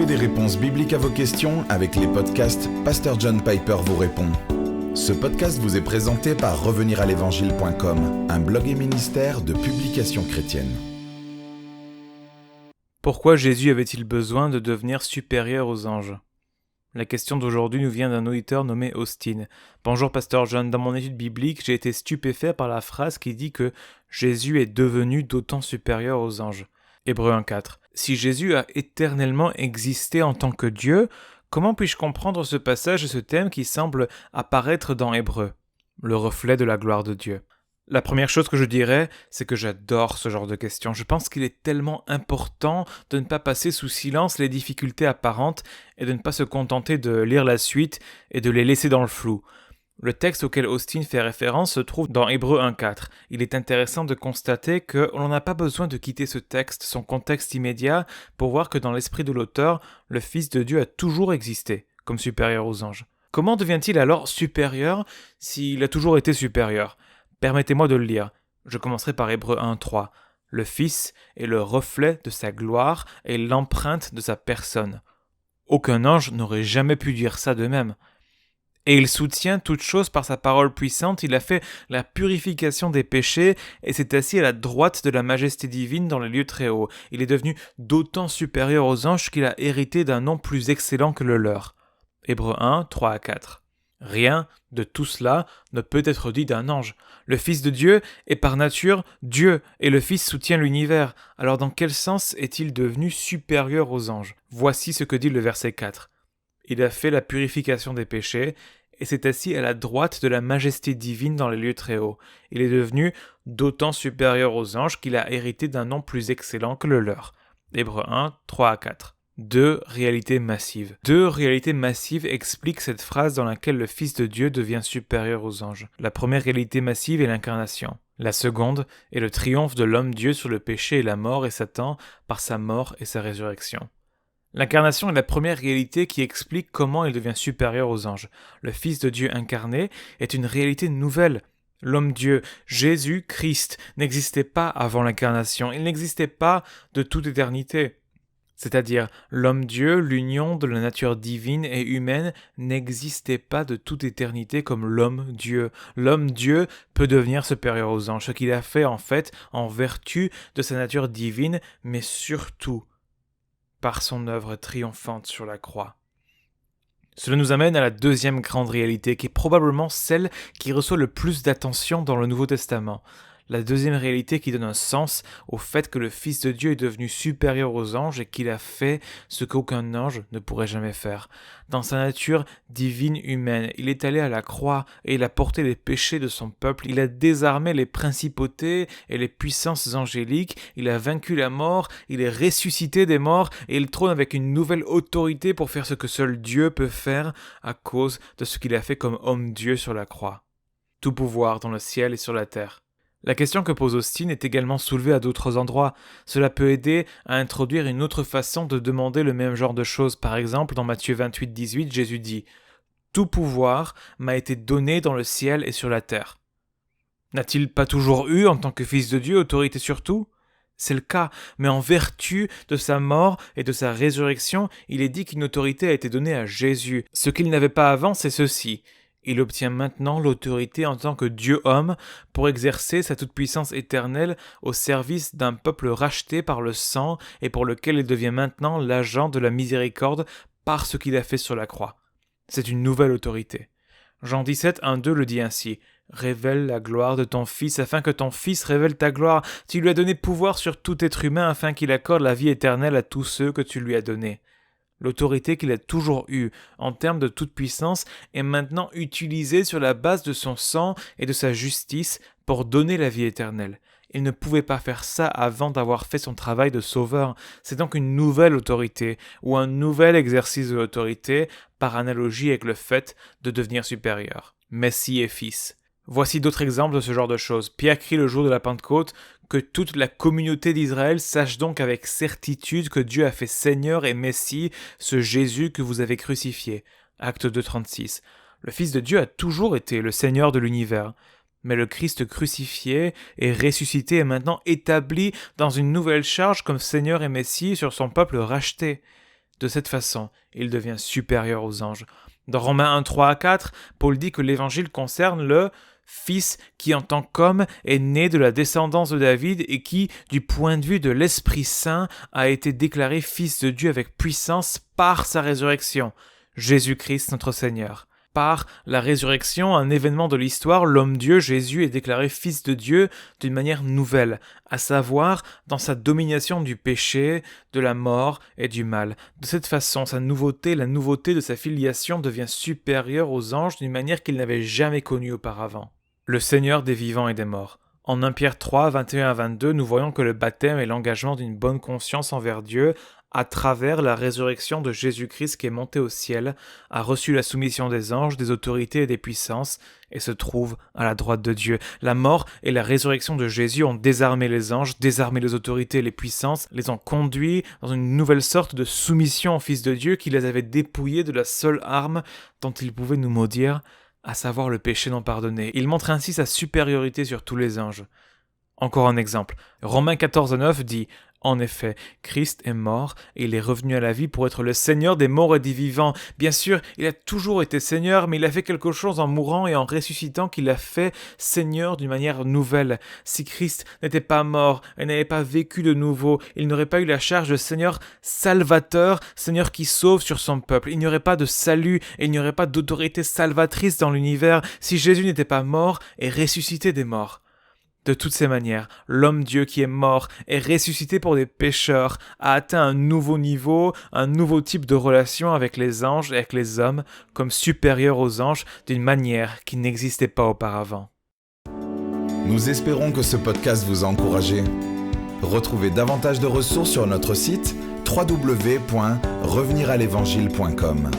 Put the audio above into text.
Trouvez des réponses bibliques à vos questions avec les podcasts Pasteur John Piper vous répond. Ce podcast vous est présenté par reveniralevangile.com, un blog et ministère de publications chrétiennes. Pourquoi Jésus avait-il besoin de devenir supérieur aux anges ? La question d'aujourd'hui nous vient d'un auditeur nommé Austin. Bonjour Pasteur John, dans mon étude biblique, j'ai été stupéfait par la phrase qui dit que Jésus est devenu d'autant supérieur aux anges. Hébreux 1,4. Si Jésus a éternellement existé en tant que Dieu, comment puis-je comprendre ce passage et ce thème qui semble apparaître dans Hébreux, le reflet de la gloire de Dieu ? La première chose que je dirais, c'est que j'adore ce genre de questions. Je pense qu'il est tellement important de ne pas passer sous silence les difficultés apparentes et de ne pas se contenter de lire la suite et de les laisser dans le flou. Le texte auquel Austin fait référence se trouve dans Hébreux 1,4. Il est intéressant de constater qu'on n'a pas besoin de quitter ce texte, son contexte immédiat, pour voir que dans l'esprit de l'auteur, le Fils de Dieu a toujours existé, comme supérieur aux anges. Comment devient-il alors supérieur s'il a toujours été supérieur ? Permettez-moi de le lire. Je commencerai par Hébreux 1,3. Le Fils est le reflet de sa gloire et l'empreinte de sa personne. Aucun ange n'aurait jamais pu dire ça d'eux-mêmes. Et il soutient toute chose par sa parole puissante, il a fait la purification des péchés et s'est assis à la droite de la majesté divine dans les lieux très hauts. Il est devenu d'autant supérieur aux anges qu'il a hérité d'un nom plus excellent que le leur. Hébreux 1, 3 à 4. Rien de tout cela ne peut être dit d'un ange. Le Fils de Dieu est par nature Dieu et le Fils soutient l'univers. Alors dans quel sens est-il devenu supérieur aux anges ? Voici ce que dit le verset 4. Il a fait la purification des péchés et s'est assis à la droite de la majesté divine dans les lieux très hauts. Il est devenu d'autant supérieur aux anges qu'il a hérité d'un nom plus excellent que le leur. Hébreux 1, 3 à 4. Deux réalités massives. Deux réalités massives expliquent cette phrase dans laquelle le Fils de Dieu devient supérieur aux anges. La première réalité massive est l'incarnation. La seconde est le triomphe de l'homme-dieu sur le péché et la mort et Satan par sa mort et sa résurrection. L'incarnation est la première réalité qui explique comment il devient supérieur aux anges. Le Fils de Dieu incarné est une réalité nouvelle. L'homme-dieu, Jésus-Christ, n'existait pas avant l'incarnation. Il n'existait pas de toute éternité. C'est-à-dire, l'homme-dieu, l'union de la nature divine et humaine, n'existait pas de toute éternité comme l'homme-dieu. L'homme-dieu peut devenir supérieur aux anges, ce qu'il a fait en fait en vertu de sa nature divine, mais surtout par son œuvre triomphante sur la croix. Cela nous amène à la deuxième grande réalité, qui est probablement celle qui reçoit le plus d'attention dans le Nouveau Testament. La deuxième réalité qui donne un sens au fait que le Fils de Dieu est devenu supérieur aux anges et qu'il a fait ce qu'aucun ange ne pourrait jamais faire. Dans sa nature divine humaine, il est allé à la croix et il a porté les péchés de son peuple, il a désarmé les principautés et les puissances angéliques, il a vaincu la mort, il est ressuscité des morts et il trône avec une nouvelle autorité pour faire ce que seul Dieu peut faire à cause de ce qu'il a fait comme homme-dieu sur la croix. Tout pouvoir dans le ciel et sur la terre. La question que pose Austin est également soulevée à d'autres endroits. Cela peut aider à introduire une autre façon de demander le même genre de choses. Par exemple, dans Matthieu 28, 18, Jésus dit « Tout pouvoir m'a été donné dans le ciel et sur la terre. » N'a-t-il pas toujours eu, en tant que Fils de Dieu, autorité sur tout ? C'est le cas, mais en vertu de sa mort et de sa résurrection, il est dit qu'une autorité a été donnée à Jésus. Ce qu'il n'avait pas avant, c'est ceci. Il obtient maintenant l'autorité en tant que Dieu-homme pour exercer sa toute-puissance éternelle au service d'un peuple racheté par le sang et pour lequel il devient maintenant l'agent de la miséricorde par ce qu'il a fait sur la croix. C'est une nouvelle autorité. Jean 17, 1, 2 le dit ainsi. « Révèle la gloire de ton Fils afin que ton Fils révèle ta gloire. Tu lui as donné pouvoir sur tout être humain afin qu'il accorde la vie éternelle à tous ceux que tu lui as donnés. » L'autorité qu'il a toujours eue en termes de toute puissance est maintenant utilisée sur la base de son sang et de sa justice pour donner la vie éternelle. Il ne pouvait pas faire ça avant d'avoir fait son travail de sauveur. C'est donc une nouvelle autorité ou un nouvel exercice de l'autorité par analogie avec le fait de devenir supérieur. Messie et Fils. Voici d'autres exemples de ce genre de choses. Pierre crie le jour de la Pentecôte que toute la communauté d'Israël sache donc avec certitude que Dieu a fait Seigneur et Messie ce Jésus que vous avez crucifié. Acte 2, 36. Le Fils de Dieu a toujours été le Seigneur de l'univers. Mais le Christ crucifié et ressuscité est maintenant établi dans une nouvelle charge comme Seigneur et Messie sur son peuple racheté. De cette façon, il devient supérieur aux anges. Dans Romains 1, 3 à 4, Paul dit que l'évangile concerne le Fils qui, en tant qu'homme, est né de la descendance de David et qui, du point de vue de l'Esprit Saint, a été déclaré Fils de Dieu avec puissance par sa résurrection. Jésus-Christ notre Seigneur. Par la résurrection, un événement de l'histoire, l'homme-dieu Jésus est déclaré Fils de Dieu d'une manière nouvelle, à savoir dans sa domination du péché, de la mort et du mal. De cette façon, sa nouveauté, la nouveauté de sa filiation devient supérieure aux anges d'une manière qu'il n'avait jamais connue auparavant. Le Seigneur des vivants et des morts. En 1 Pierre 3, 21 à 22, nous voyons que le baptême est l'engagement d'une bonne conscience envers Dieu à travers la résurrection de Jésus-Christ qui est monté au ciel, a reçu la soumission des anges, des autorités et des puissances, et se trouve à la droite de Dieu. La mort et la résurrection de Jésus ont désarmé les anges, désarmé les autorités et les puissances, les ont conduits dans une nouvelle sorte de soumission au Fils de Dieu qui les avait dépouillés de la seule arme dont ils pouvaient nous maudire, à savoir le péché non pardonné. Il montre ainsi sa supériorité sur tous les anges. Encore un exemple. Romains 14:9 dit « En effet, Christ est mort et il est revenu à la vie pour être le Seigneur des morts et des vivants. Bien sûr, il a toujours été Seigneur, mais il a fait quelque chose en mourant et en ressuscitant qui l'a fait Seigneur d'une manière nouvelle. Si Christ n'était pas mort et n'avait pas vécu de nouveau, il n'aurait pas eu la charge de Seigneur salvateur, Seigneur qui sauve sur son peuple. Il n'y aurait pas de salut et il n'y aurait pas d'autorité salvatrice dans l'univers si Jésus n'était pas mort et ressuscité des morts. De toutes ces manières, l'homme-dieu qui est mort et ressuscité pour des pécheurs a atteint un nouveau niveau, un nouveau type de relation avec les anges et avec les hommes, comme supérieur aux anges d'une manière qui n'existait pas auparavant. Nous espérons que ce podcast vous a encouragé. Retrouvez davantage de ressources sur notre site www.reveniralévangile.com.